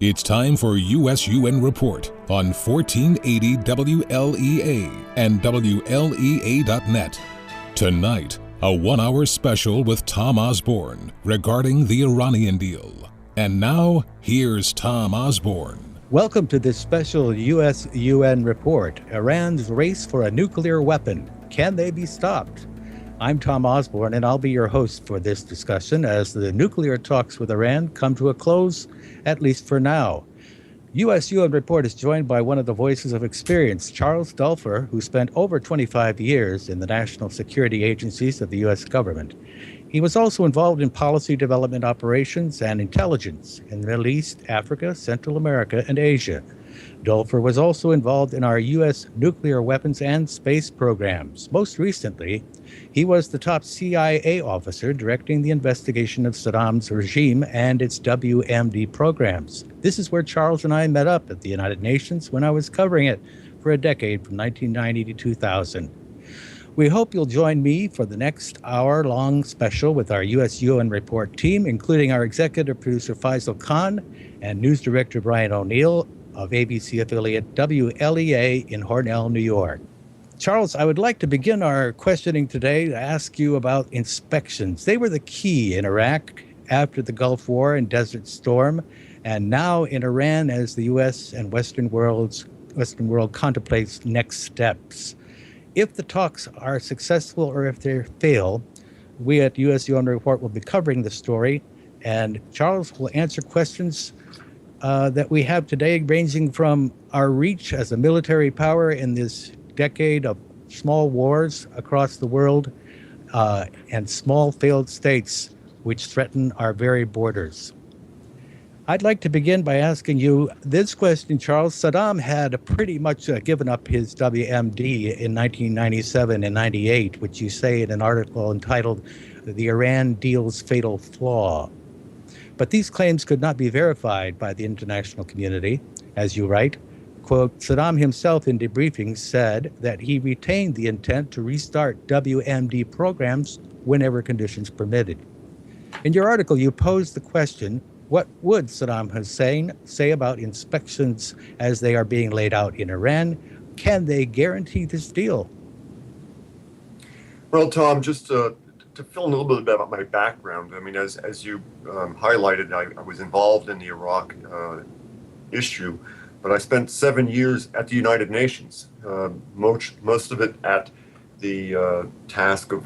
It's time for USUN Report on 1480 WLEA and WLEA.net. Tonight, a one-hour special with Tom Osborne regarding the Iranian deal. And now, here's Tom Osborne. Welcome to this special USUN Report, Iran's race for a nuclear weapon. Can they be stopped? I'm Tom Osborne, and I'll be your host for this discussion as the nuclear talks with Iran come to a close, at least for now. USUN Report is joined by one of the voices of experience, Charles Duelfer, who spent over 25 years in the national security agencies of the U.S. government. He was also involved in policy development operations and intelligence in the Middle East, Africa, Central America, and Asia. Duelfer was also involved in our U.S. nuclear weapons and space programs. Most recently, he was the top CIA officer directing the investigation of Saddam's regime and its WMD programs. This is where Charles and I met up at the United Nations when I was covering it for a decade from 1990 to 2000. We hope you'll join me for the next hour-long special with our USUN Report team, including our executive producer Faisal Khan and news director Brian O'Neill of ABC affiliate WLEA in Hornell, New York. Charles, I would like to begin our questioning today to ask you about inspections. They were the key in Iraq after the Gulf War and Desert Storm, and now in Iran as the U.S. and Western world contemplates next steps. If the talks are successful or if they fail, we at USUN Report will be covering the story, and Charles will answer questions that we have today, ranging from our reach as a military power in this decade of small wars across the world and small failed states which threaten our very borders. I'd like to begin by asking you this question, Charles. Saddam had pretty much given up his WMD in 1997 and 98, which you say in an article entitled "The Iran Deal's Fatal Flaw." But these claims could not be verified by the international community, as you write. Quote, Saddam himself in debriefings said that he retained the intent to restart WMD programs whenever conditions permitted. In your article, you posed the question, what would Saddam Hussein say about inspections as they are being laid out in Iran? Can they guarantee this deal? Well, Tom, just to fill in a little bit about my background, I mean, as you highlighted, I was involved in the Iraq issue, but I spent 7 years at the United Nations, most of it at the task of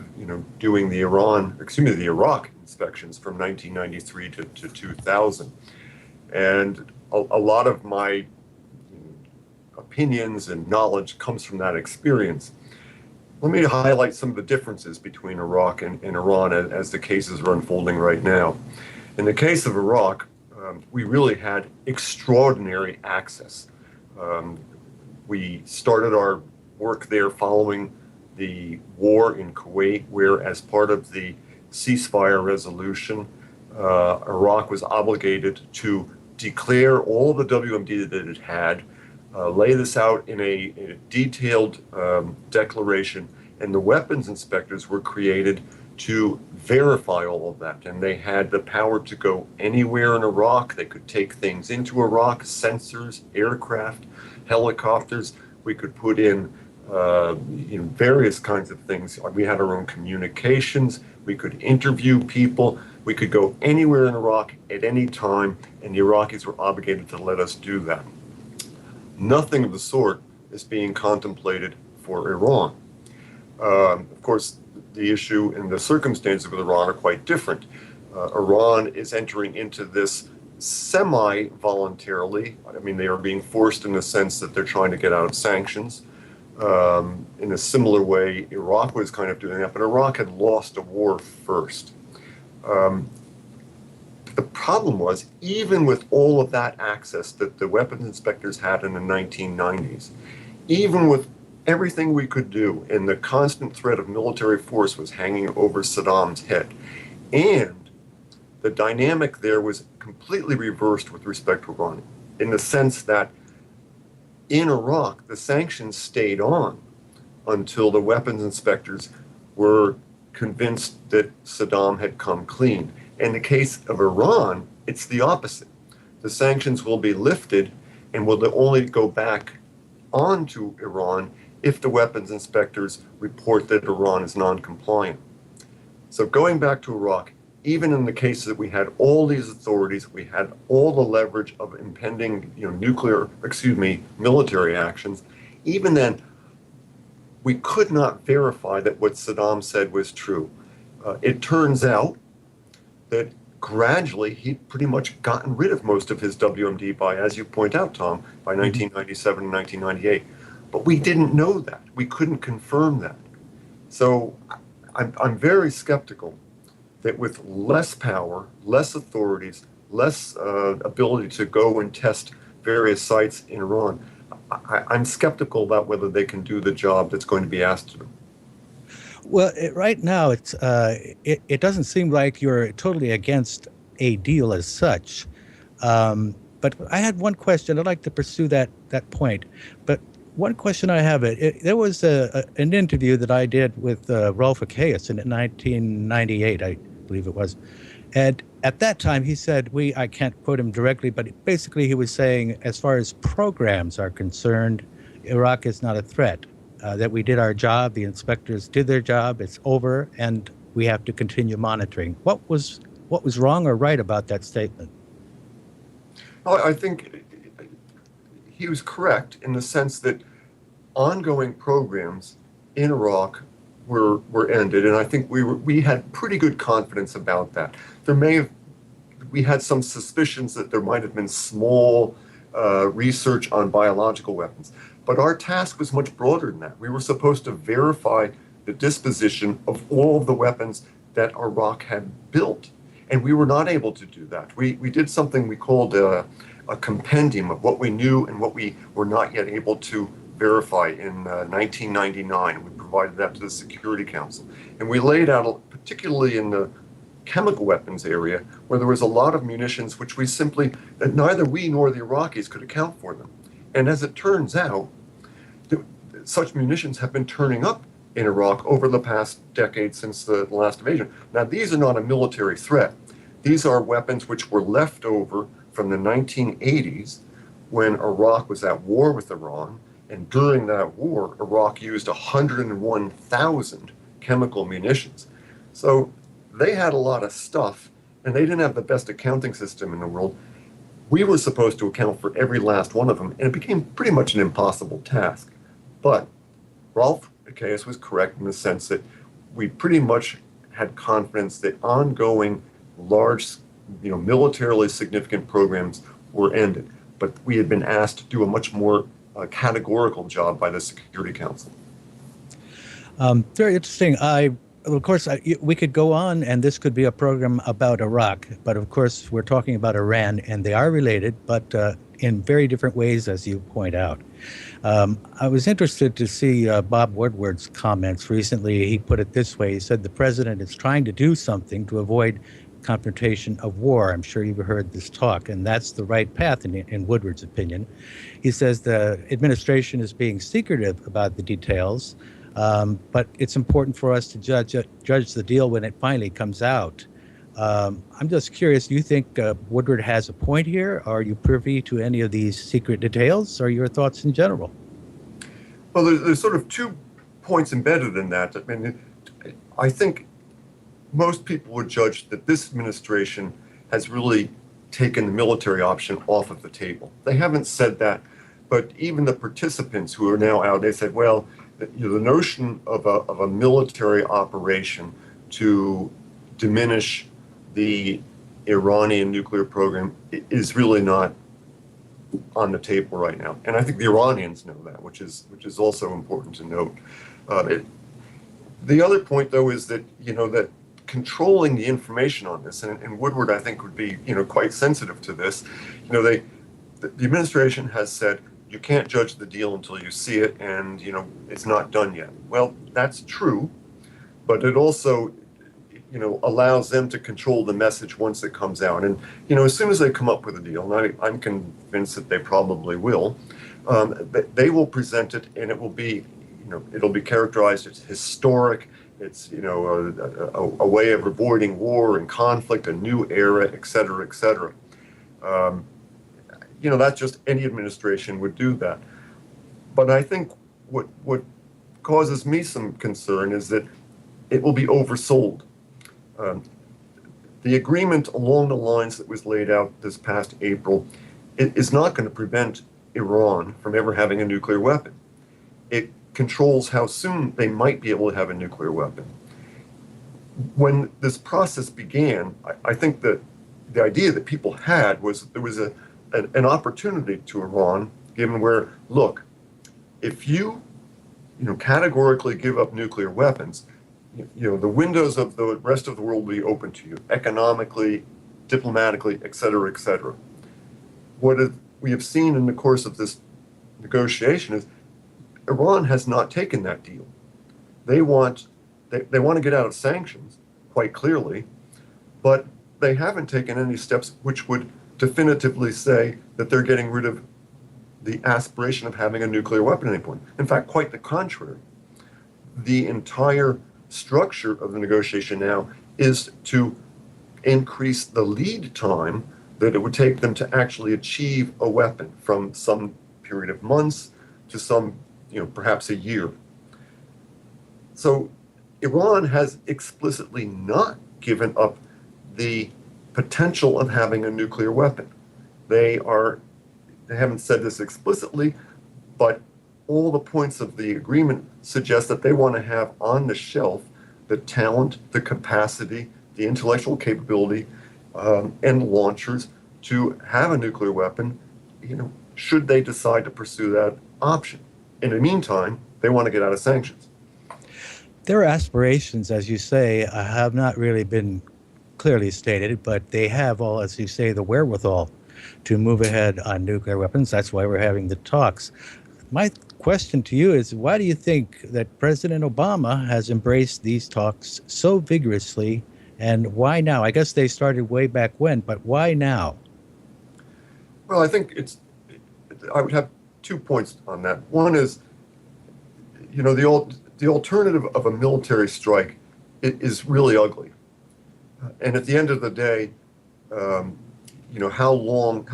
doing the Iraq inspections from 1993 to 2000, and a lot of my opinions and knowledge comes from that experience. Let me highlight some of the differences between Iraq and Iran as the cases are unfolding right now. In the case of Iraq, we really had extraordinary access. We started our work there following the war in Kuwait, where as part of the ceasefire resolution, Iraq was obligated to declare all the WMD that it had, lay this out in a detailed declaration, and the weapons inspectors were created to verify all of that. And they had the power to go anywhere in Iraq. They could take things into Iraq, sensors, aircraft, helicopters. We could put in various kinds of things. We had our own communications. We could interview people. We could go anywhere in Iraq at any time, and the Iraqis were obligated to let us do that. Nothing of the sort is being contemplated for Iran. Of course, the issue and the circumstances with Iran are quite different. Iran is entering into this semi-voluntarily. I mean, they are being forced in the sense that they're trying to get out of sanctions. In a similar way, Iraq was kind of doing that, but Iraq had lost a war first. The problem was, even with all of that access that the weapons inspectors had in the 1990s, even with everything we could do, and the constant threat of military force was hanging over Saddam's head, and the dynamic there was completely reversed with respect to Iran, in the sense that in Iraq, the sanctions stayed on until the weapons inspectors were convinced that Saddam had come clean. In the case of Iran, it's the opposite. the sanctions will be lifted and will only go back onto Iran if the weapons inspectors report that Iran is non-compliant. So going back to Iraq, even in the cases that we had all these authorities, we had all the leverage of impending, military actions, even then, we could not verify that what Saddam said was true. It turns out that gradually he'd pretty much gotten rid of most of his WMD by, as you point out, Tom, by 1997 and 1998. But we didn't know that. We couldn't confirm that. So I'm very skeptical that with less power, less authorities, less ability to go and test various sites in Iran, I'm skeptical about whether they can do the job that's going to be asked of them. Well, right now, it doesn't seem like you're totally against a deal as such. But I had one question. I'd like to pursue that point. But one question I have, there was an interview that I did with Rolf Achaeus in 1998, I believe it was. And at that time, he said, I can't quote him directly, but basically he was saying, as far as programs are concerned, Iraq is not a threat. That we did our job, the inspectors did their job, it's over, and we have to continue monitoring. What was wrong or right about that statement? Well, I think he was correct in the sense that ongoing programs in Iraq were ended, and I think we had pretty good confidence about that. We had some suspicions that there might have been small research on biological weapons. But our task was much broader than that. We were supposed to verify the disposition of all of the weapons that Iraq had built. And we were not able to do that. We did something we called a compendium of what we knew and what we were not yet able to verify in 1999. We provided that to the Security Council. And we laid out, particularly in the chemical weapons area, where there was a lot of munitions which that neither we nor the Iraqis could account for them. And as it turns out, such munitions have been turning up in Iraq over the past decade since the last invasion. Now, these are not a military threat. These are weapons which were left over from the 1980s when Iraq was at war with Iran. And during that war, Iraq used 101,000 chemical munitions. So they had a lot of stuff, and they didn't have the best accounting system in the world. We were supposed to account for every last one of them, and it became pretty much an impossible task. But Rolf Achaeus was correct in the sense that we pretty much had confidence that ongoing, large, militarily significant programs were ended. But we had been asked to do a much more categorical job by the Security Council. Very interesting. Of course, we could go on, and this could be a program about Iraq, but of course, we're talking about Iran, and they are related, but in very different ways, as you point out. I was interested to see Bob Woodward's comments recently. He put it this way. He said the president is trying to do something to avoid confrontation of war. I'm sure you've heard this talk, and that's the right path in Woodward's opinion. He says the administration is being secretive about the details, but it's important for us to judge the deal when it finally comes out. I'm just curious, do you think Woodward has a point here? Are you privy to any of these secret details, or your thoughts in general? Well, there's sort of 2 points embedded in that. I mean, I think most people would judge that this administration has really taken the military option off of the table. They haven't said that, but even the participants who are now out, they said, well, the notion of a military operation to diminish the Iranian nuclear program is really not on the table right now. And I think the Iranians know that, which is also important to note. The other point, though, is that, that controlling the information on this, and Woodward, I think, would be, quite sensitive to this. The administration has said, you can't judge the deal until you see it, and, it's not done yet. Well, that's true, but it also, allows them to control the message once it comes out. And, as soon as they come up with a deal, and I'm convinced that they probably will, they will present it, and it will be, it'll be characterized as historic. It's, a way of avoiding war and conflict, a new era, et cetera, et cetera. that's just any administration would do that. But I think what causes me some concern is that it will be oversold. Um, the agreement along the lines that was laid out this past April is not going to prevent Iran from ever having a nuclear weapon. It controls how soon they might be able to have a nuclear weapon. When this process began, I think that the idea that people had was there was an opportunity to Iran, given where, look, if you categorically give up nuclear weapons, the windows of the rest of the world will be open to you, economically, diplomatically, et cetera, et cetera. What we have seen in the course of this negotiation is Iran has not taken that deal. They want to get out of sanctions, quite clearly, but they haven't taken any steps which would definitively say that they're getting rid of the aspiration of having a nuclear weapon at any point. In fact, quite the contrary. The entire structure of the negotiation now is to increase the lead time that it would take them to actually achieve a weapon from some period of months to some, perhaps a year. So Iran has explicitly not given up the potential of having a nuclear weapon. They haven't said this explicitly, but all the points of the agreement suggest that they want to have on the shelf the talent, the capacity, the intellectual capability, and launchers to have a nuclear weapon, should they decide to pursue that option. In the meantime, they want to get out of sanctions. Their aspirations, as you say, have not really been clearly stated, but they have all, as you say, the wherewithal to move ahead on nuclear weapons. That's why we're having the talks. My question to you is, why do you think that President Obama has embraced these talks so vigorously, and why now? I guess they started way back when, but why now? Well, I think I would have 2 points on that. One is, the alternative of a military strike is really ugly. And at the end of the day, how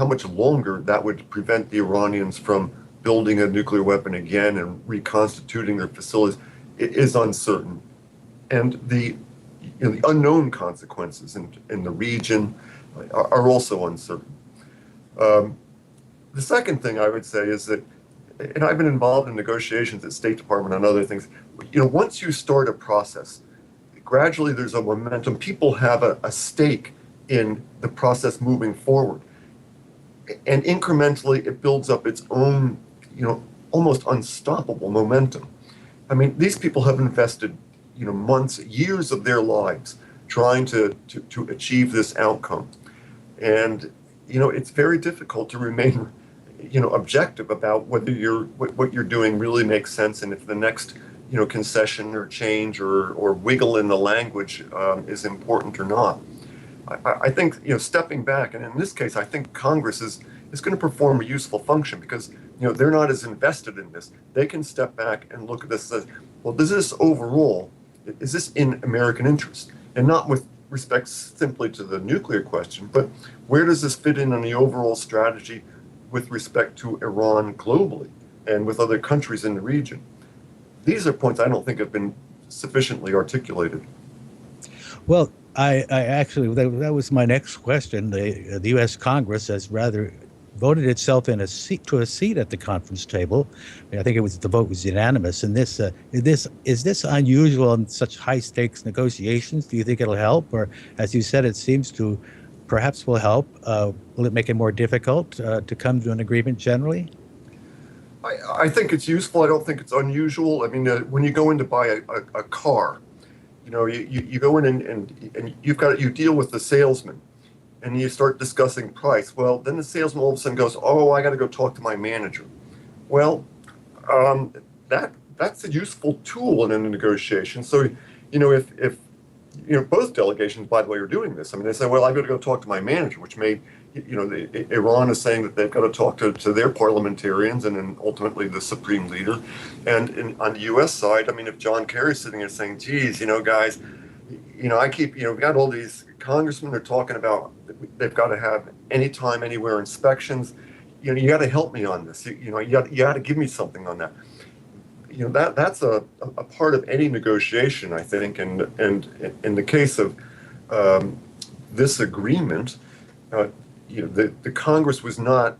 much longer that would prevent the Iranians from building a nuclear weapon again and reconstituting their facilities is uncertain. And the unknown consequences in the region are also uncertain. The second thing I would say is that, and I've been involved in negotiations at State Department on other things, once you start a process, gradually there's a momentum. People have a stake in the process moving forward. And incrementally, it builds up its own, almost unstoppable momentum. I mean, these people have invested, months, years of their lives trying to achieve this outcome. And, it's very difficult to remain, objective about whether what you're doing really makes sense, and if the next, concession or change or wiggle in the language is important or not. I think, stepping back, and in this case, I think Congress is going to perform a useful function because, they're not as invested in this. They can step back and look at this and say, well, does this overall, is this in American interest? And not with respect simply to the nuclear question, but where does this fit in on the overall strategy with respect to Iran globally and with other countries in the region? These are points I don't think have been sufficiently articulated. Well, I actually, that was my next question. The U.S. Congress has rather voted itself to a seat at the conference table. I think the vote was unanimous. And is this unusual in such high stakes negotiations? Do you think it'll help, or as you said, it seems to perhaps will help? Will it make it more difficult to come to an agreement generally? I think it's useful. I don't think it's unusual. I mean, when you go in to buy a car, you go in and you deal with the salesman, and you start discussing price. Well, then the salesman all of a sudden goes, "Oh, I got to go talk to my manager." Well, that's a useful tool in a negotiation. So, if both delegations, by the way, are doing this. I mean, they say, "Well, I've got to go talk to my manager," which may, Iran is saying that they've got to talk to their parliamentarians and then ultimately the supreme leader. And on the U.S. side, I mean, if John Kerry's sitting there saying, "Geez, guys, we've got all these congressmen, they're talking about they've got to have anytime, anywhere inspections. you got to help me on this. You got to give me something on that. That's a part of any negotiation, I think. And in the case of this agreement, the Congress was not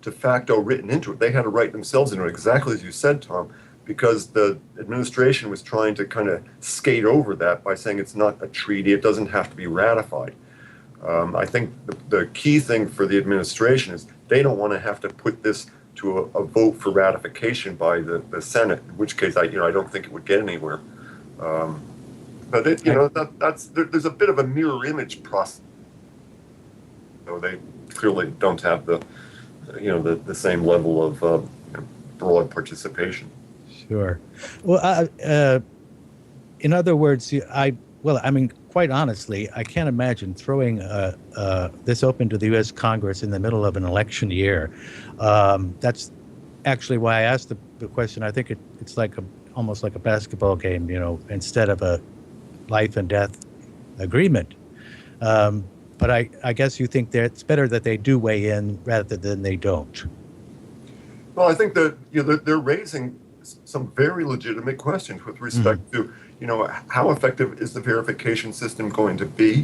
de facto written into it. They had to write themselves into it, exactly as you said, Tom, because the administration was trying to kind of skate over that by saying it's not a treaty, it doesn't have to be ratified. I think the key thing for the administration is they don't want to have to put this to a vote for ratification by the Senate, in which case I don't think it would get anywhere. But there's a bit of a mirror image process. They clearly don't have the same level of broad participation. Sure. Well, in other words, quite honestly, I can't imagine throwing this open to the U.S. Congress in the middle of an election year. That's actually why I asked the question. I think it's like almost like a basketball game, instead of a life and death agreement. But I guess you think that it's better that they do weigh in rather than they don't. Well, I think that they're raising some very legitimate questions with respect to how effective is the verification system going to be?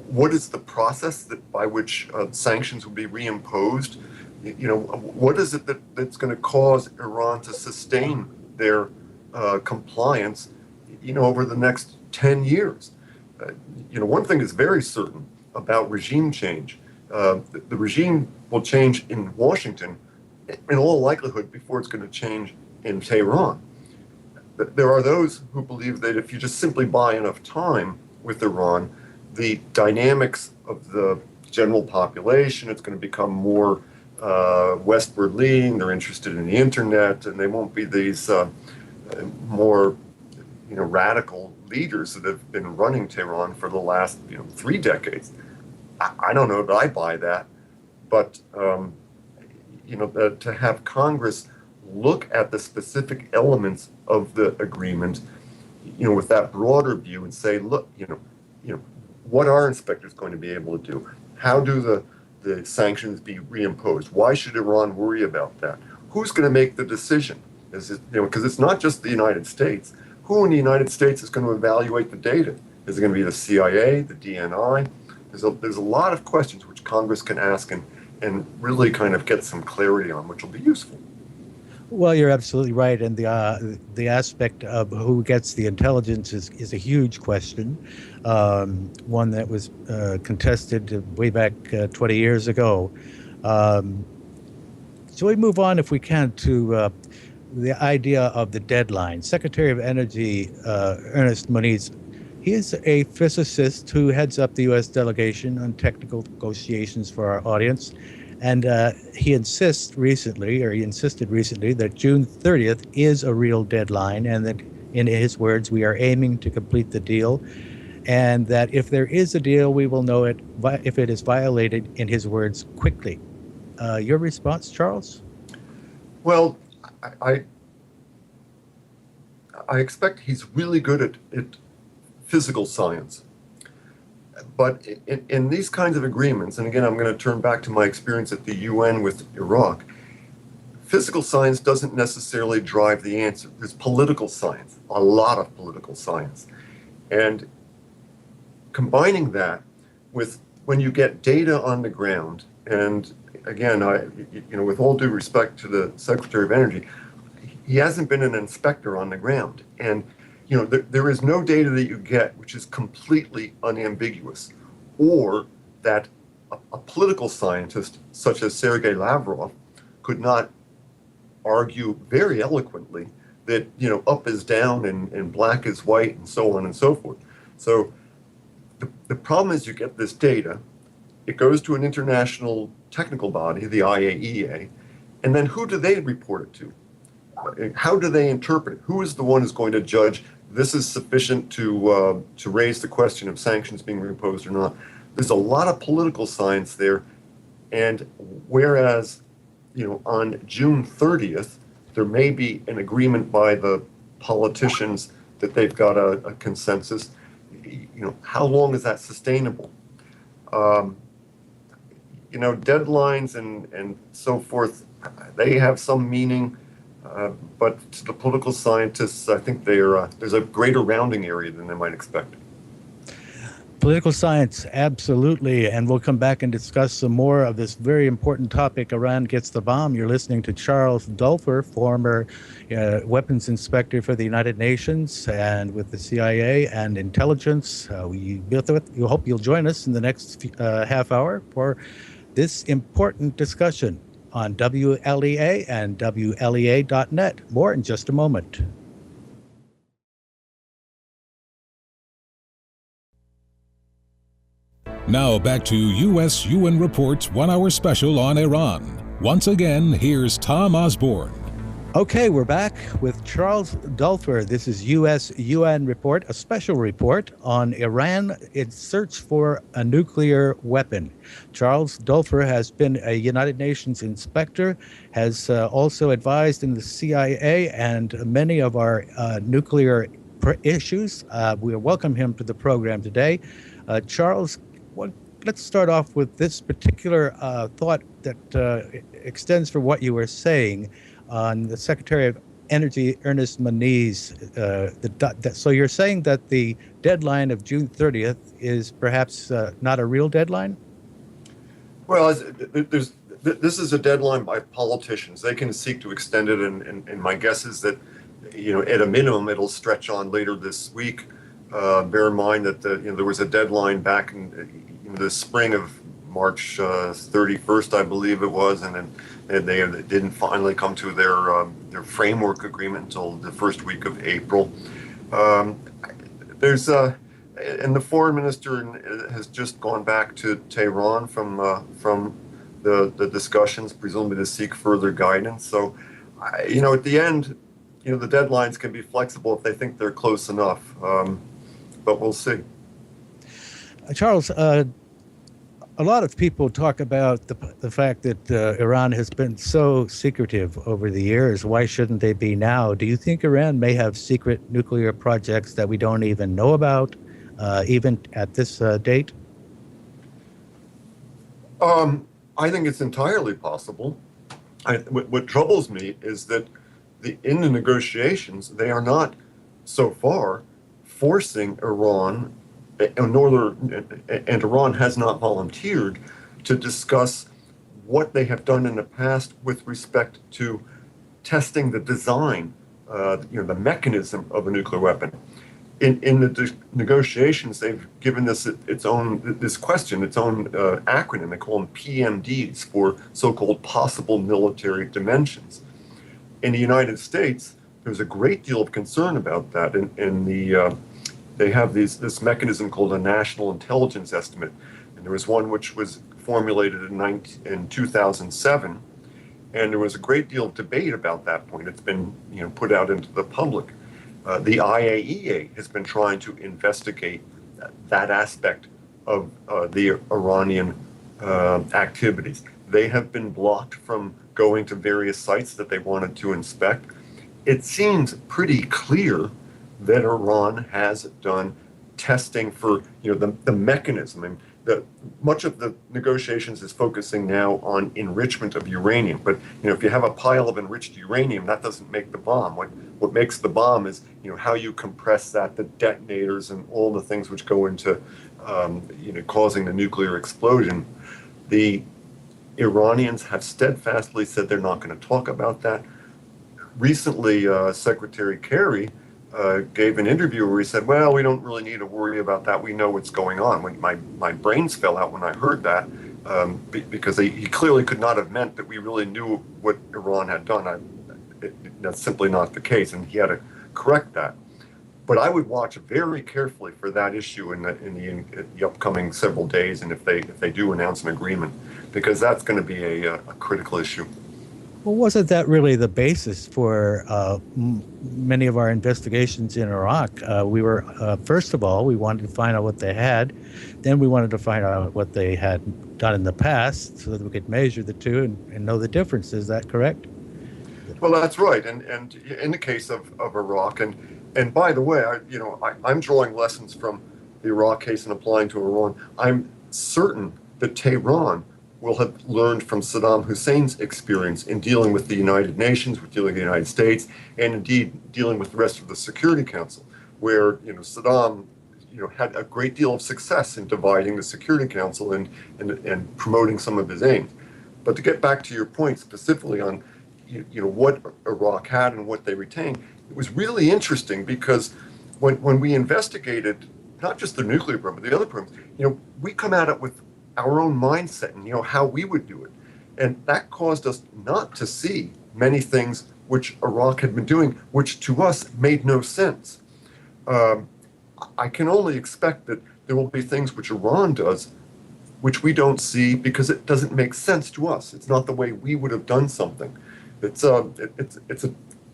What is the process by which sanctions will be reimposed? What is it that's going to cause Iran to sustain their compliance over the next 10 years? One thing is very certain about regime change. The regime will change in Washington in all likelihood before it's going to change in Tehran. There are those who believe that if you just simply buy enough time with Iran, the dynamics of the general population, it's going to become more westward leaning. They're interested in the internet, and they won't be these more radical leaders that have been running Tehran for the last 3 decades. I don't know that I buy that, but to have Congress look at the specific elements of the agreement, with that broader view and say, look, what are inspectors going to be able to do? How do the sanctions be reimposed? Why should Iran worry about that? Who's going to make the decision? Is it, because it's not just the United States. Who in the United States is going to evaluate the data? Is it going to be the CIA, the DNI? There's a lot of questions which Congress can ask and really kind of get some clarity on, which will be useful. Well, you're absolutely right, and the aspect of who gets the intelligence is a huge question, one that was contested way back 20 years ago. So we move on, if we can, to the idea of the deadline. Secretary of Energy Ernest Moniz, he is a physicist who heads up the U.S. delegation on technical negotiations for our audience. And he insisted recently that June 30th is a real deadline, and that, in his words, we are aiming to complete the deal, and that if there is a deal, we will know it if it is violated, in his words, quickly. Your response, Charles? Well, I expect he's really good at physical science. But in these kinds of agreements, and again, I'm going to turn back to my experience at the UN with Iraq, physical science doesn't necessarily drive the answer. There's political science, a lot of political science. And combining that with when you get data on the ground, and again, with all due respect to the Secretary of Energy, he hasn't been an inspector on the ground. And there is no data that you get which is completely unambiguous, or that a political scientist such as Sergei Lavrov could not argue very eloquently that up is down and black is white and so on and so forth. So the problem is you get this data, it goes to an international technical body, the IAEA, and then who do they report it to? How do they interpret it? Who is the one who's going to judge this is sufficient to raise the question of sanctions being reimposed or not? There's a lot of political science there, and whereas on June 30th there may be an agreement by the politicians that they've got a consensus, how long is that sustainable? deadlines and so forth, they have some meaning, but to the political scientists, I think there's a greater rounding area than they might expect. Political science, absolutely. And we'll come back and discuss some more of this very important topic. Iran gets the bomb. You're listening to Charles Duelfer, former weapons inspector for the United Nations and with the CIA and intelligence. We hope you'll join us in the next half hour for this important discussion on WLEA and WLEA.net. More in just a moment. Now back to U.S. UN Report's 1 hour special on Iran. Once again, here's Tom Osborne. Okay, we're back with Charles Duelfer. This is U.S. UN Report, a special report on Iran, its search for a nuclear weapon. Charles Duelfer has been a United Nations inspector, has also advised in the CIA and many of our nuclear issues. We welcome him to the program today. Charles, let's start off with this particular thought that extends from what you were saying on the Secretary of Energy, Ernest Moniz. So you're saying that the deadline of June 30th is perhaps not a real deadline? Well, this is a deadline by politicians. They can seek to extend it, and my guess is that, at a minimum, it'll stretch on later this week. Bear in mind that there was a deadline back in the spring of March 31st, I believe it was, and then they didn't finally come to their framework agreement until the first week of April. And the foreign minister has just gone back to Tehran from the discussions, presumably to seek further guidance. So, at the end, the deadlines can be flexible if they think they're close enough. But we'll see. Charles, a lot of people talk about the fact that Iran has been so secretive over the years. Why shouldn't they be now? Do you think Iran may have secret nuclear projects that we don't even know about, even at this date? I think it's entirely possible. What troubles me is that in the negotiations, they are not so far forcing Iran, and Iran has not volunteered to discuss what they have done in the past with respect to testing the design, the mechanism of a nuclear weapon. In the negotiations, they've given this question its own acronym. They call them PMDs, for so-called possible military dimensions. In the United States, there's a great deal of concern about that. They have this mechanism called a national intelligence estimate, and there was one which was formulated in 2007, and there was a great deal of debate about that point. It's been put out into the public. The IAEA has been trying to investigate that aspect of the Iranian activities. They have been blocked from going to various sites that they wanted to inspect. It seems pretty clear that Iran has done testing for the mechanism, and much of the negotiations is focusing now on enrichment of uranium. But if you have a pile of enriched uranium, that doesn't make the bomb. What makes the bomb is how you compress that, the detonators, and all the things which go into causing the nuclear explosion. The Iranians have steadfastly said they're not going to talk about that. Recently, Secretary Kerry gave an interview where he said, well, we don't really need to worry about that. We know what's going on. When my brains fell out when I heard that, because he clearly could not have meant that we really knew what Iran had done. That's simply not the case, and he had to correct that. But I would watch very carefully for that issue in the upcoming several days, and if they do announce an agreement, because that's going to be a critical issue. Well, wasn't that really the basis for many of our investigations in Iraq? We were, first of all, we wanted to find out what they had. Then we wanted to find out what they had done in the past so that we could measure the two and know the difference. Is that correct? Well, that's right. And in the case of Iraq, and by the way, I'm drawing lessons from the Iraq case and applying to Iran. I'm certain that Tehran will have learned from Saddam Hussein's experience in dealing with the United Nations, with dealing with the United States, and indeed dealing with the rest of the Security Council, where Saddam had a great deal of success in dividing the Security Council and promoting some of his aims. But to get back to your point specifically on what Iraq had and what they retained, it was really interesting because when we investigated not just the nuclear program, but the other programs, we come at it with our own mindset and how we would do it. And that caused us not to see many things which Iraq had been doing, which to us made no sense. I can only expect that there will be things which Iran does which we don't see because it doesn't make sense to us. It's not the way we would have done something. It's a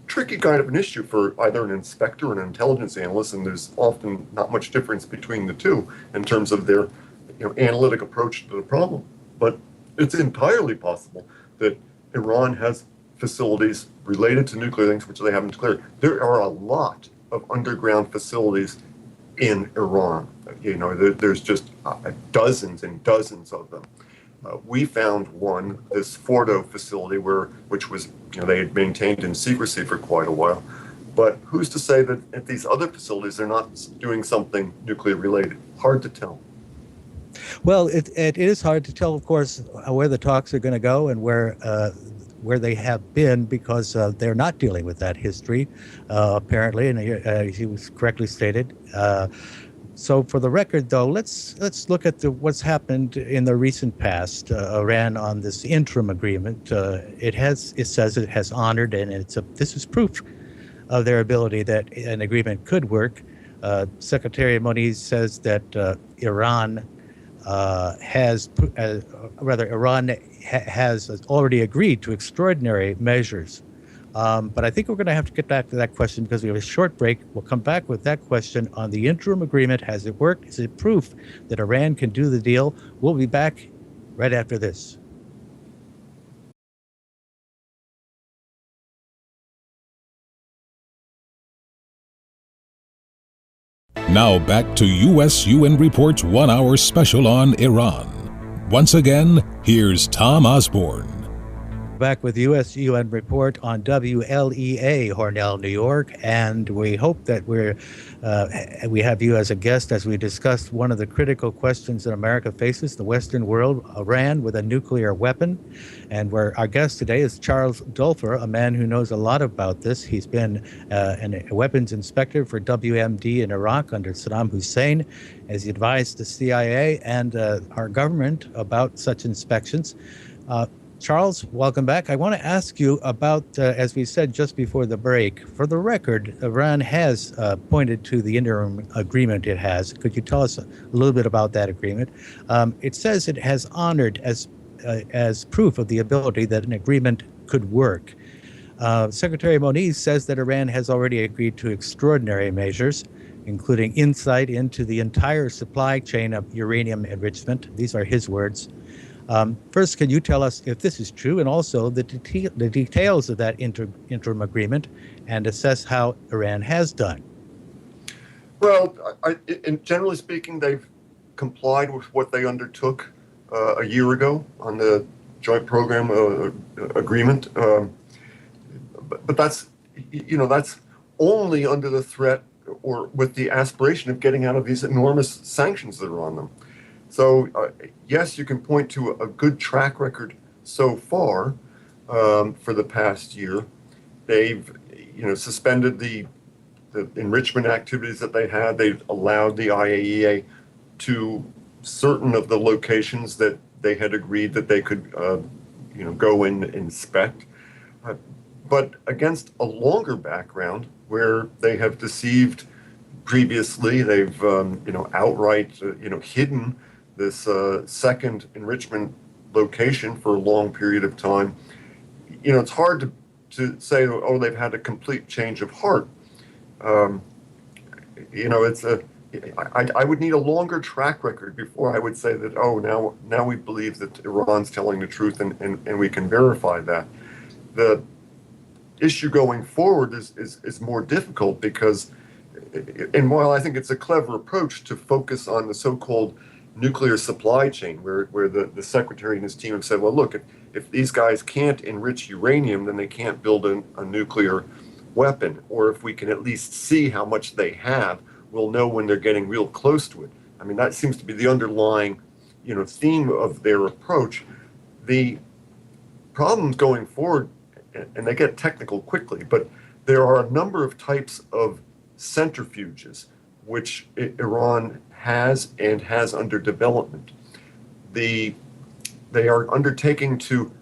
tricky kind of an issue for either an inspector or an intelligence analyst, and there's often not much difference between the two in terms of their analytic approach to the problem. But it's entirely possible that Iran has facilities related to nuclear things which they haven't declared. There are a lot of underground facilities in Iran. There's just dozens and dozens of them. We found one, this Fordo facility, which was they had maintained in secrecy for quite a while. But who's to say that at these other facilities they're not doing something nuclear related? Hard to tell. Well, it is hard to tell, of course, where the talks are going to go and where they have been, because they're not dealing with that history, apparently, and he was correctly stated. So for the record, though, let's look at what's happened in the recent past. Iran on this interim agreement. It says it has honored, and this is proof of their ability that an agreement could work. Secretary Moniz says that Iran has already agreed to extraordinary measures. But I think we're going to have to get back to that question because we have a short break. We'll come back with that question on the interim agreement. Has it worked? Is it proof that Iran can do the deal? We'll be back right after this. Now back to USUN Report's 1 hour special on Iran. Once again, here's Tom Osborne. Back with USUN Report on WLEA, Hornell, New York, and we hope that we have you as a guest as we discuss one of the critical questions that America faces, the Western world, Iran with a nuclear weapon. And where our guest today is Charles Duelfer, a man who knows a lot about this. He's been a weapons inspector for WMD in Iraq under Saddam Hussein, as he advised the CIA and our government about such inspections. Charles, welcome back. I want to ask you about, as we said just before the break, for the record, Iran has pointed to the interim agreement it has. Could you tell us a little bit about that agreement? It says it has honored as proof of the ability that an agreement could work. Secretary Moniz says that Iran has already agreed to extraordinary measures, including insight into the entire supply chain of uranium enrichment. These are his words. First, can you tell us if this is true, and also the details of that interim agreement, and assess how Iran has done? Well, generally speaking, they've complied with what they undertook a year ago on the joint program agreement. But that's only under the threat or with the aspiration of getting out of these enormous sanctions that are on them. So, yes, you can point to a good track record so far for the past year. They've, suspended the enrichment activities that they had. They've allowed the IAEA to certain of the locations that they had agreed that they could, go and inspect. But against a longer background where they have deceived previously, they've, outright, hidden this second enrichment location for a long period of time. It's hard to say, oh, they've had a complete change of heart. I would need a longer track record before I would say that, oh, now we believe that Iran's telling the truth and we can verify that. The issue going forward is more difficult because, and while I think it's a clever approach to focus on the so-called nuclear supply chain, where the secretary and his team have said, well, look, if these guys can't enrich uranium, then they can't build a nuclear weapon. Or if we can at least see how much they have, we'll know when they're getting real close to it. I mean, that seems to be the underlying, theme of their approach. The problems going forward, and they get technical quickly, but there are a number of types of centrifuges which Iran has and has under development. They are undertaking to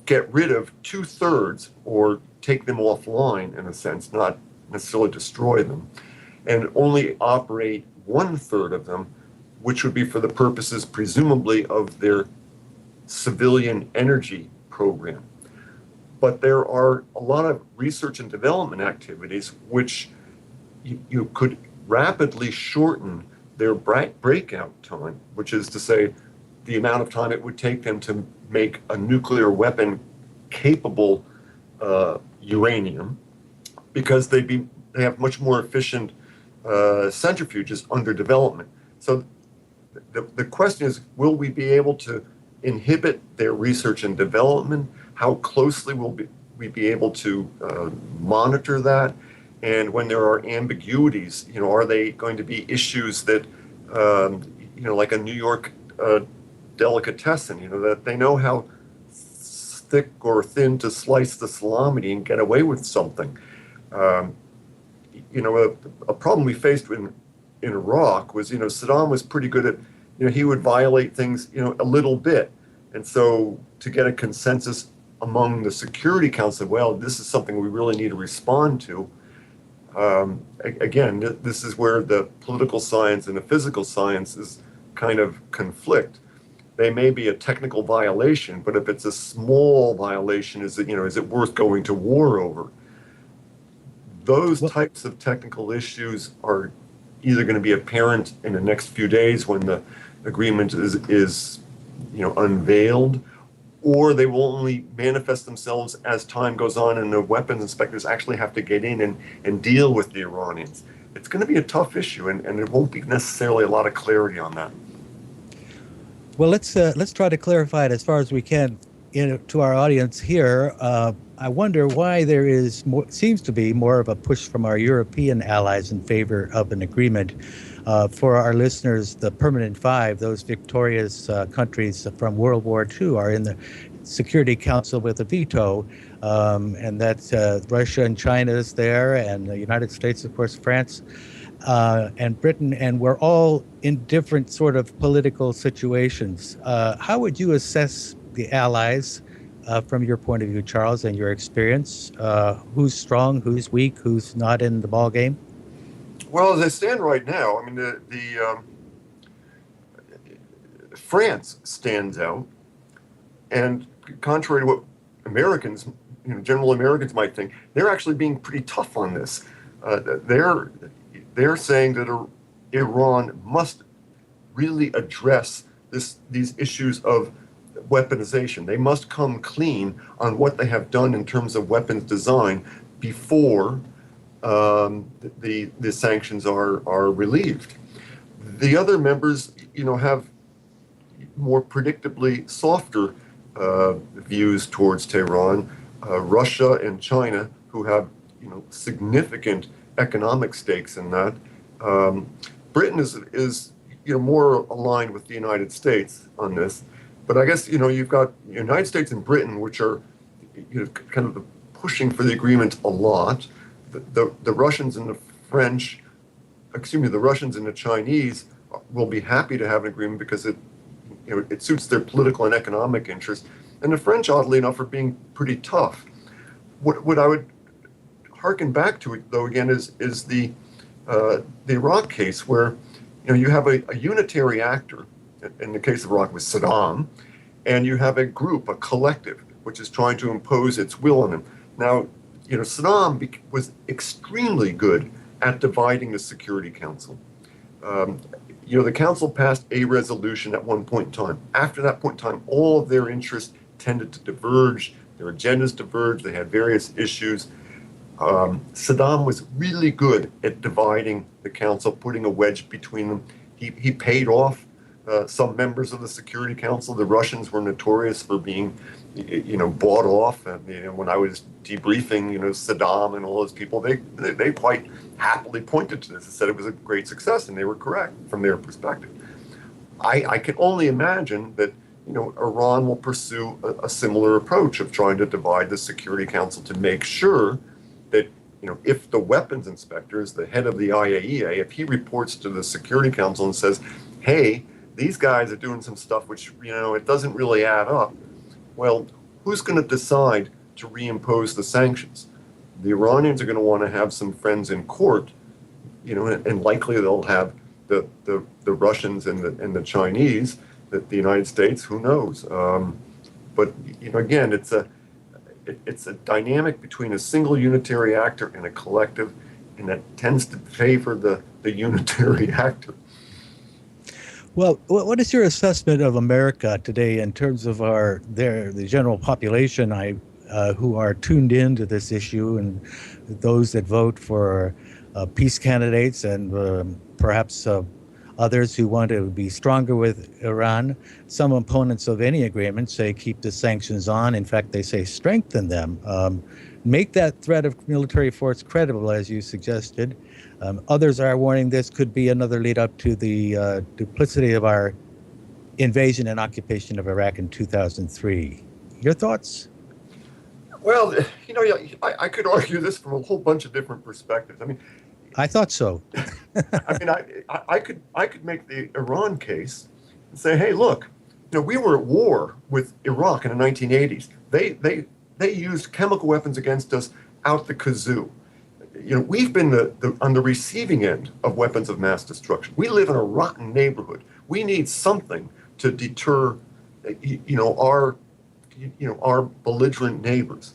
get rid of 2/3 or take them offline, in a sense, not necessarily destroy them, and only operate 1/3 of them, which would be for the purposes, presumably, of their civilian energy program. But there are a lot of research and development activities which you could rapidly shorten their breakout time, which is to say, the amount of time it would take them to make a nuclear weapon capable uranium, because they have much more efficient centrifuges under development. So the question is, will we be able to inhibit their research and development? How closely will we be able to monitor that? And when there are ambiguities, are they going to be issues that, like a New York delicatessen, that they know how thick or thin to slice the salami and get away with something. A problem we faced in Iraq was, Saddam was pretty good at, he would violate things, a little bit. And so to get a consensus among the Security Council, well, this is something we really need to respond to. Again, this is where the political science and the physical sciences kind of conflict. They may be a technical violation, but if it's a small violation, is it worth going to war over? Those types of technical issues are either going to be apparent in the next few days when the agreement is unveiled, or they will only manifest themselves as time goes on and the weapons inspectors actually have to get in and deal with the Iranians. It's going to be a tough issue, and there won't be necessarily a lot of clarity on that. Well, let's try to clarify it as far as we can to our audience here. I wonder why there seems to be more of a push from our European allies in favor of an agreement. For our listeners, the Permanent Five, those victorious countries from World War II, are in the Security Council with a veto, and that's Russia and China is there, and the United States, of course, France, and Britain, and we're all in different sort of political situations. How would you assess the allies from your point of view, Charles, and your experience? Who's strong, who's weak, who's not in the ball game? Well, as I stand right now, I mean, the France stands out, and contrary to what Americans, general Americans might think, they're actually being pretty tough on this. They're saying that Iran must really address these issues of weaponization. They must come clean on what they have done in terms of weapons design before the sanctions are relieved. The other members, have more predictably softer views towards Tehran. Russia and China, who have significant economic stakes in that. Britain is more aligned with the United States on this, but I guess you've got the United States and Britain, which are kind of pushing for the agreement a lot. The Russians and the French, the Russians and the Chinese will be happy to have an agreement because it suits their political and economic interests. And the French, oddly enough, are being pretty tough. What I would harken back to, though, again, is the Iraq case, where you have a unitary actor. In the case of Iraq, was Saddam, and you have a group, a collective, which is trying to impose its will on him. Now, Saddam was extremely good at dividing the Security Council. The council passed a resolution at one point in time. After that point in time, all of their interests tended to diverge. Their agendas diverged. They had various issues. Saddam was really good at dividing the council, putting a wedge between them. He paid off some members of the Security Council. The Russians were notorious for being, bought off. And, when I was debriefing, Saddam and all those people, they quite happily pointed to this and said it was a great success, and they were correct from their perspective. I can only imagine that, Iran will pursue a similar approach of trying to divide the Security Council to make sure that, if the weapons inspector is the head of the IAEA, if he reports to the Security Council and says, hey, these guys are doing some stuff which, it doesn't really add up, well, who's going to decide to reimpose the sanctions? The Iranians are going to want to have some friends in court, and likely they'll have the Russians and the Chinese, the United States, who knows? But, again, it's a dynamic between a single unitary actor and a collective, and that tends to favor the unitary actor. Well, what is your assessment of America today in terms of the general population who are tuned into this issue, and those that vote for peace candidates, and perhaps others who want to be stronger with Iran? Some opponents of any agreement say keep the sanctions on. In fact, they say strengthen them. Make that threat of military force credible, as you suggested. Others are warning this could be another lead up to the duplicity of our invasion and occupation of Iraq in 2003. Your thoughts? Well, I could argue this from a whole bunch of different perspectives. I mean, I thought so. I could make the Iran case and say, hey, look, we were at war with Iraq in the 1980s. They used chemical weapons against us out the kazoo. We've been on the receiving end of weapons of mass destruction. We live in a rotten neighborhood. We need something to deter, our belligerent neighbors.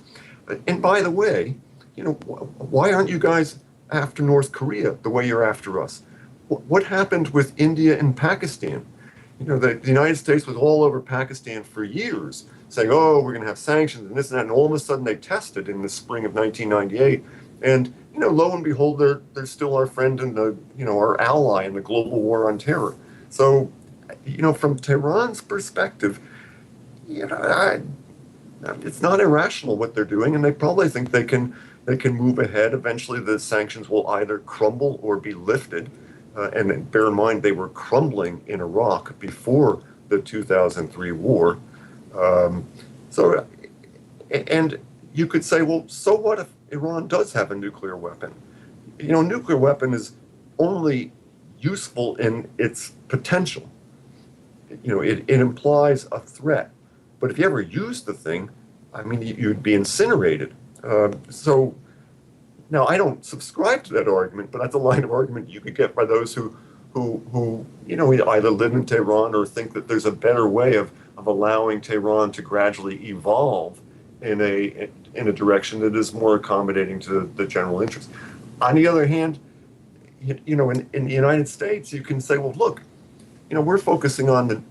And by the way, why aren't you guys after North Korea the way you're after us? What happened with India and Pakistan? The United States was all over Pakistan for years, saying, oh, we're going to have sanctions and this and that, and all of a sudden they tested in the spring of 1998. And, lo and behold, they're still our friend and our ally in the global war on terror. So, from Tehran's perspective, it's not irrational what they're doing, and they probably think they can move ahead. Eventually, the sanctions will either crumble or be lifted. And bear in mind, they were crumbling in Iraq before the 2003 war. And you could say, well, so what if Iran does have a nuclear weapon? A nuclear weapon is only useful in its potential. It implies a threat. But if you ever used the thing, you'd be incinerated. So now I don't subscribe to that argument, but that's a line of argument you could get by those who either live in Tehran or think that there's a better way of allowing Tehran to gradually evolve in a direction that is more accommodating to the general interest. On the other hand, in the United States, you can say, well, look, we're focusing on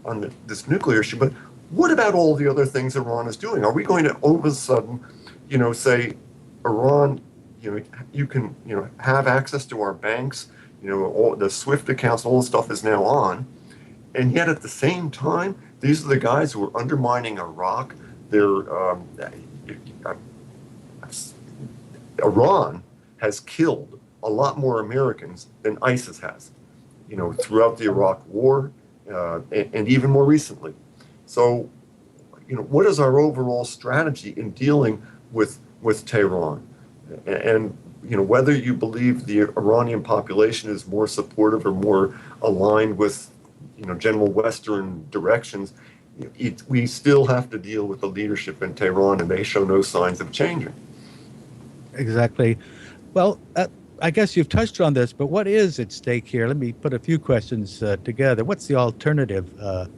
this nuclear issue, but what about all the other things Iran is doing? Are we going to all of a sudden, say, Iran, you can, have access to our banks, all the SWIFT accounts, all this stuff is now on, and yet at the same time, these are the guys who are undermining Iraq. Iran has killed a lot more Americans than ISIS has, throughout the Iraq War, and even more recently. So, what is our overall strategy in dealing with Tehran? And, whether you believe the Iranian population is more supportive or more aligned with, general Western directions, we still have to deal with the leadership in Tehran, and they show no signs of changing. Exactly. Well, I guess you've touched on this, but what is at stake here? Let me put a few questions together. What's the alternative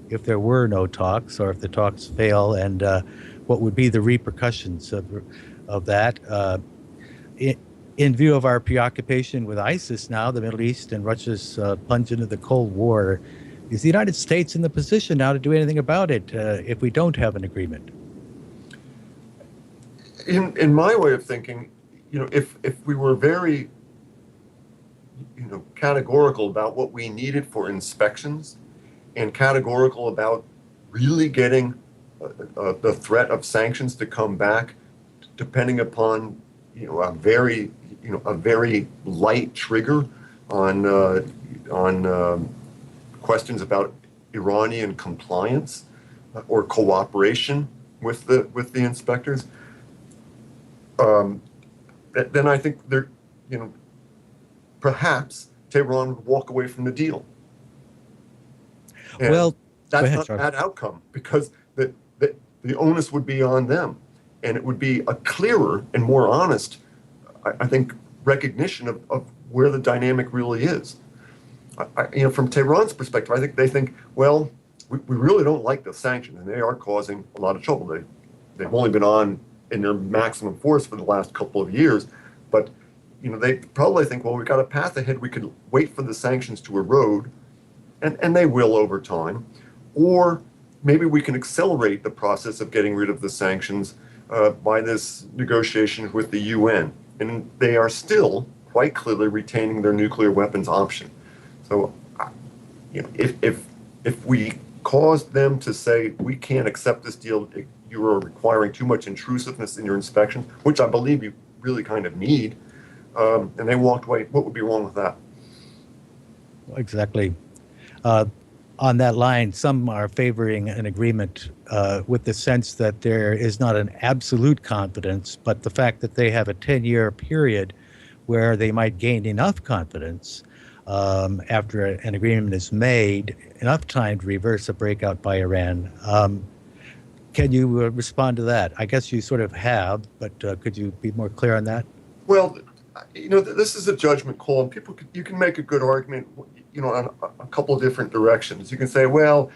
if there were no talks, or if the talks fail, and what would be the repercussions of that? In view of our preoccupation with ISIS now, the Middle East, and Russia's plunge into the Cold War, is the United States in the position now to do anything about it if we don't have an agreement? In my way of thinking, if we were very categorical about what we needed for inspections, and categorical about really getting the threat of sanctions to come back, depending upon a very light trigger on questions about Iranian compliance or cooperation with the inspectors, then I think perhaps Tehran would walk away from the deal. And Well, that's go ahead, not a Charles. bad outcome, because the onus would be on them, and it would be a clearer and more honest, I think, recognition of where the dynamic really is. From Tehran's perspective, I think they think, well, we really don't like the sanctions, and they are causing a lot of trouble. They've only been on in their maximum force for the last couple of years, but they probably think, well, we've got a path ahead. We could wait for the sanctions to erode, and they will over time, or maybe we can accelerate the process of getting rid of the sanctions by this negotiation with the UN. And they are still quite clearly retaining their nuclear weapons option. So, if we caused them to say, we can't accept this deal, you are requiring too much intrusiveness in your inspections, which I believe you really kind of need, and they walked away, what would be wrong with that? Exactly. On that line, some are favoring an agreement with the sense that there is not an absolute confidence, but the fact that they have a 10-year period where they might gain enough confidence after an agreement is made, enough time to reverse a breakout by Iran. Can you respond to that? I guess you sort of have, but could you be more clear on that? Well, this is a judgment call, and you can make a good argument, on a couple of different directions. You can say, well,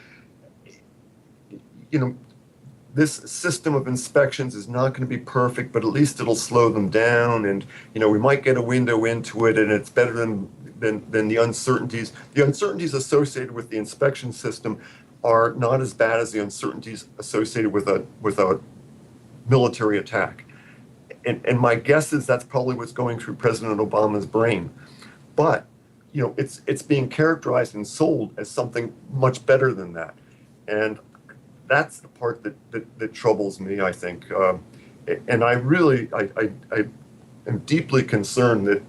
this system of inspections is not going to be perfect, but at least it'll slow them down, and we might get a window into it, and it's better than the uncertainties. The uncertainties associated with the inspection system are not as bad as the uncertainties associated with a military attack. And my guess is that's probably what's going through President Obama's brain. But it's being characterized and sold as something much better than that, and that's the part that troubles me, I think. And I am deeply concerned that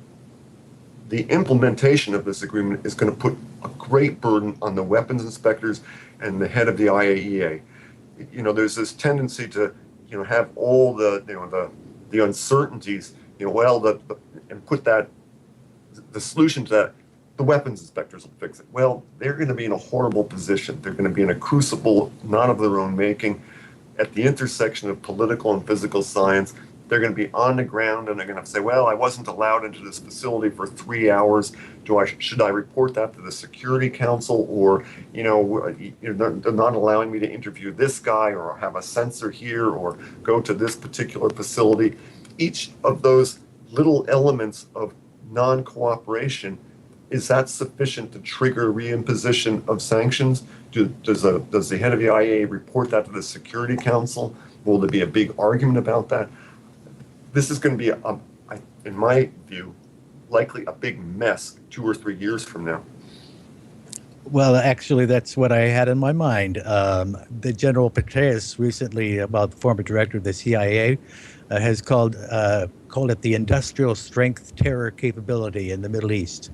the implementation of this agreement is going to put a great burden on the weapons inspectors and the head of the IAEA. There's this tendency to have all the uncertainties, and put that the solution to that. The weapons inspectors will fix it. Well, they're going to be in a horrible position. They're going to be in a crucible not of their own making, at the intersection of political and physical science. They're going to be on the ground, and they're going to have to say, well, I wasn't allowed into this facility for 3 hours. Should I report that to the Security Council? Or, they're not allowing me to interview this guy, or have a sensor here, or go to this particular facility. Each of those little elements of non-cooperation, is that sufficient to trigger reimposition of sanctions? Does the head of the IAEA report that to the Security Council? Will there be a big argument about that? This is going to be, in my view, likely a big mess 2 or 3 years from now. Well, actually, that's what I had in my mind. The General Petraeus recently, the former director of the CIA, has called it the industrial strength terror capability in the Middle East,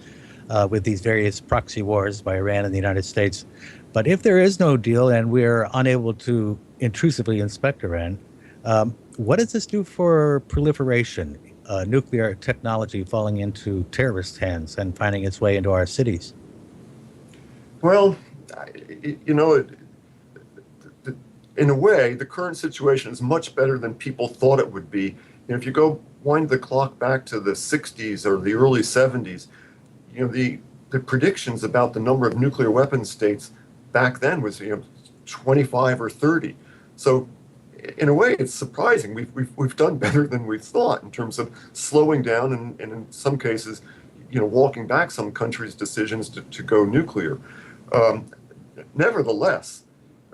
with these various proxy wars by Iran and the United States. But if there is no deal and we're unable to intrusively inspect Iran, what does this do for proliferation, nuclear technology falling into terrorist hands and finding its way into our cities? Well, in a way, the current situation is much better than people thought it would be. If you wind the clock back to the 60s or the early 70s, the predictions about the number of nuclear weapons states back then was 25 or 30. So in a way, it's surprising. We've done better than we thought in terms of slowing down and in some cases, walking back some countries' decisions to go nuclear. Nevertheless,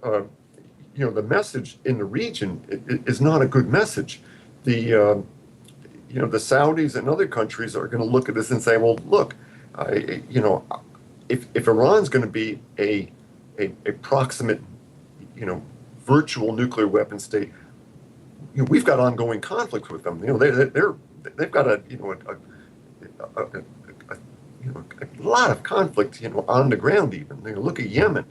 the message in the region is not a good message. The Saudis and other countries are going to look at this and say, well, look, if Iran's going to be a a proximate, virtual nuclear weapon state, we've got ongoing conflicts with them. They've got a lot of conflict, on the ground even. Look at Yemen.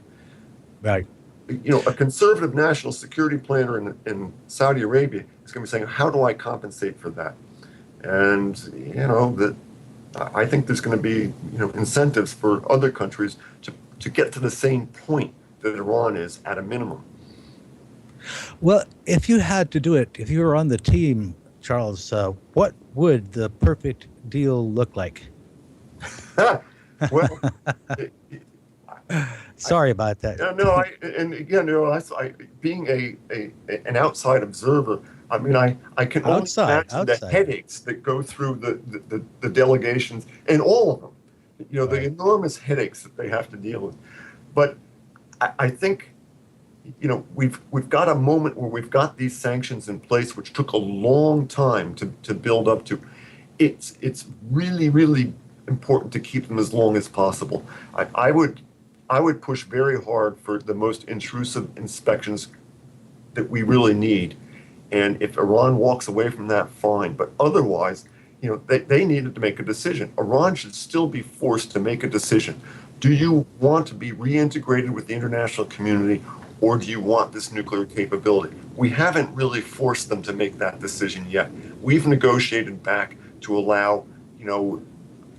Right. A conservative national security planner in Saudi Arabia is going to be saying, how do I compensate for that? And, I think there's going to be, incentives for other countries to get to the same point that Iran is at a minimum. Well, if you had to do it, if you were on the team, Charles, what would the perfect deal look like? Well, sorry about that. Being an outside observer, I can only imagine the headaches that go through the delegations and all of them. The enormous headaches that they have to deal with. But I think, we've got a moment where we've got these sanctions in place, which took a long time to build up to. It's really, really important to keep them as long as possible. I would push very hard for the most intrusive inspections that we really need. And if Iran walks away from that, fine. But otherwise, they needed to make a decision. Iran should still be forced to make a decision. Do you want to be reintegrated with the international community, or do you want this nuclear capability? We haven't really forced them to make that decision yet. We've negotiated back to allow,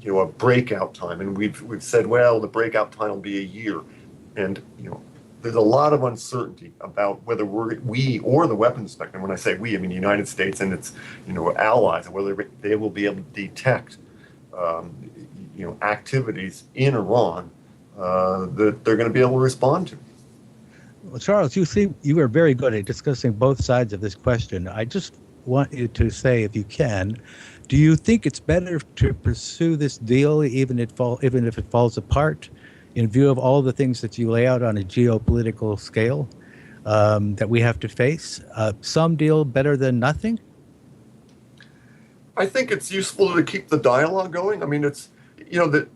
a breakout time, and we've said, well, the breakout time will be a year, and there's a lot of uncertainty about whether we or the weapons spectrum. When I say we, I mean the United States and its allies, and whether they will be able to detect activities in Iran that they're going to be able to respond to. Well, Charles, you are very good at discussing both sides of this question. I just want you to say, if you can, do you think it's better to pursue this deal even if it falls apart, in view of all the things that you lay out on a geopolitical scale that we have to face? Some deal better than nothing? I think it's useful to keep the dialogue going. I mean, it's, the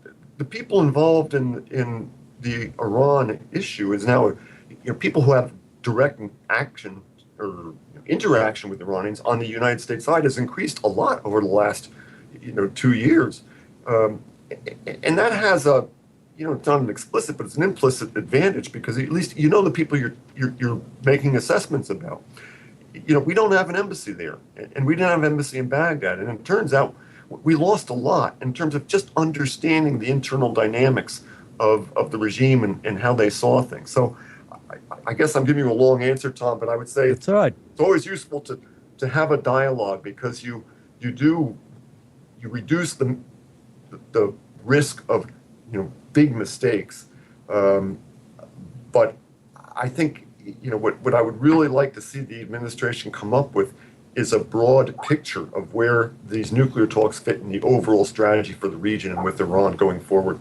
people involved in the Iran issue is now, people who have direct action or interaction with Iranians on the United States side has increased a lot over the last, 2 years. And that has a, it's not an explicit, but it's an implicit advantage, because at least the people you're making assessments about. We don't have an embassy there, and we didn't have an embassy in Baghdad, and it turns out we lost a lot in terms of just understanding the internal dynamics of the regime and how they saw things. So I guess I'm giving you a long answer, Tom, but I would say it's all right. It's always useful to have a dialogue, because you reduce the risk of big mistakes. But I think what I would really like to see the administration come up with is a broad picture of where these nuclear talks fit in the overall strategy for the region and with Iran going forward.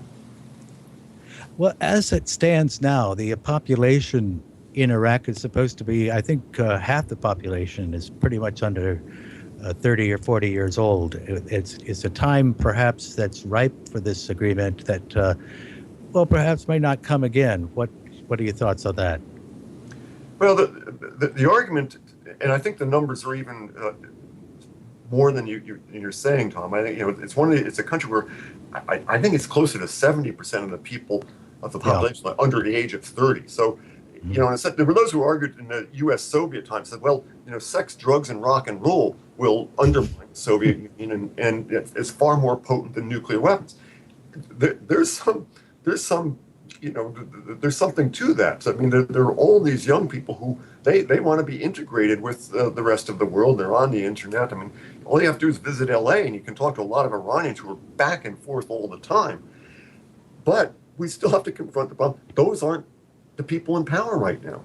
Well, as it stands now, the population in Iraq is supposed to be, I think, half the population is pretty much under 30 or 40 years old. It's a time perhaps that's ripe for this agreement that, perhaps may not come again. What are your thoughts on that? Well, the argument, and I think the numbers are even more than you're saying, Tom. I think it's a country where I think it's closer to 70% of the people of the population under the age of 30. So, and there were those who argued in the U.S. Soviet times, said, well, sex, drugs, and rock and roll will undermine the Soviet Union, and it's far more potent than nuclear weapons. There's something to that. So, I mean, there are all these young people who they want to be integrated with the rest of the world. They're on the internet. I mean, all you have to do is visit LA, and you can talk to a lot of Iranians who are back and forth all the time. But we still have to confront the problem. Those aren't the people in power right now.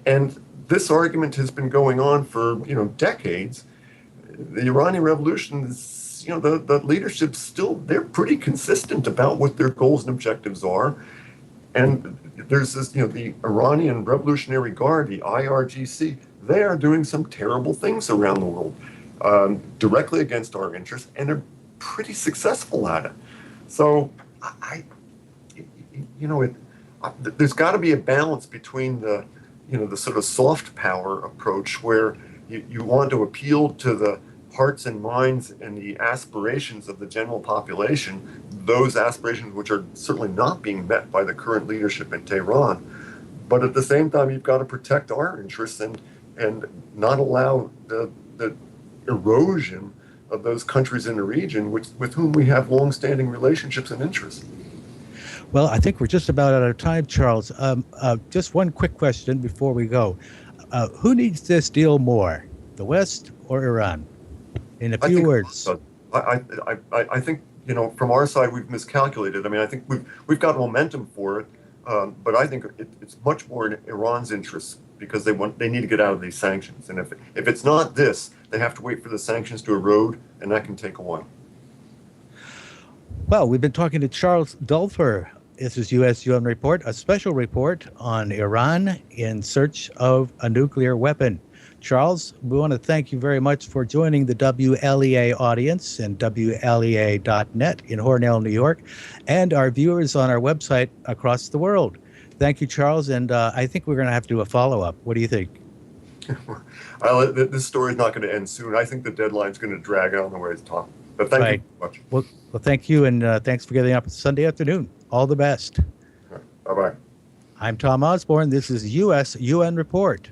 And this argument has been going on for, decades. The Iranian Revolution is, the leadership still, they're pretty consistent about what their goals and objectives are. And there's this, the Iranian Revolutionary Guard, the IRGC, they are doing some terrible things around the world, directly against our interests, and they're pretty successful at it. So there's got to be a balance between the sort of soft power approach where you want to appeal to the hearts and minds and the aspirations of the general population, those aspirations which are certainly not being met by the current leadership in Tehran. But at the same time, you've got to protect our interests and not allow the erosion of those countries in the region with whom we have longstanding relationships and interests. Well, I think we're just about out of time, Charles. Just one quick question before we go. Who needs this deal more, the West or Iran? In a few words. I think, from our side, we've miscalculated. I mean, I think we've got momentum for it, but I think it's much more in Iran's interests because they need to get out of these sanctions. And if it's not this, they have to wait for the sanctions to erode, and that can take a while. Well, we've been talking to Charles Duelfer. This is U.S.-UN Report, a special report on Iran in search of a nuclear weapon. Charles, we want to thank you very much for joining the WLEA audience and WLEA.net in Hornell, New York, and our viewers on our website across the world. Thank you, Charles, and I think we're going to have to do a follow-up. What do you think? This story is not going to end soon. I think the deadline's going to drag out on the way, Tom. But thank you very much. Well, thank you, and thanks for getting up Sunday afternoon. All the best. Bye-bye. I'm Tom Osborne. This is U.S.-UN Report.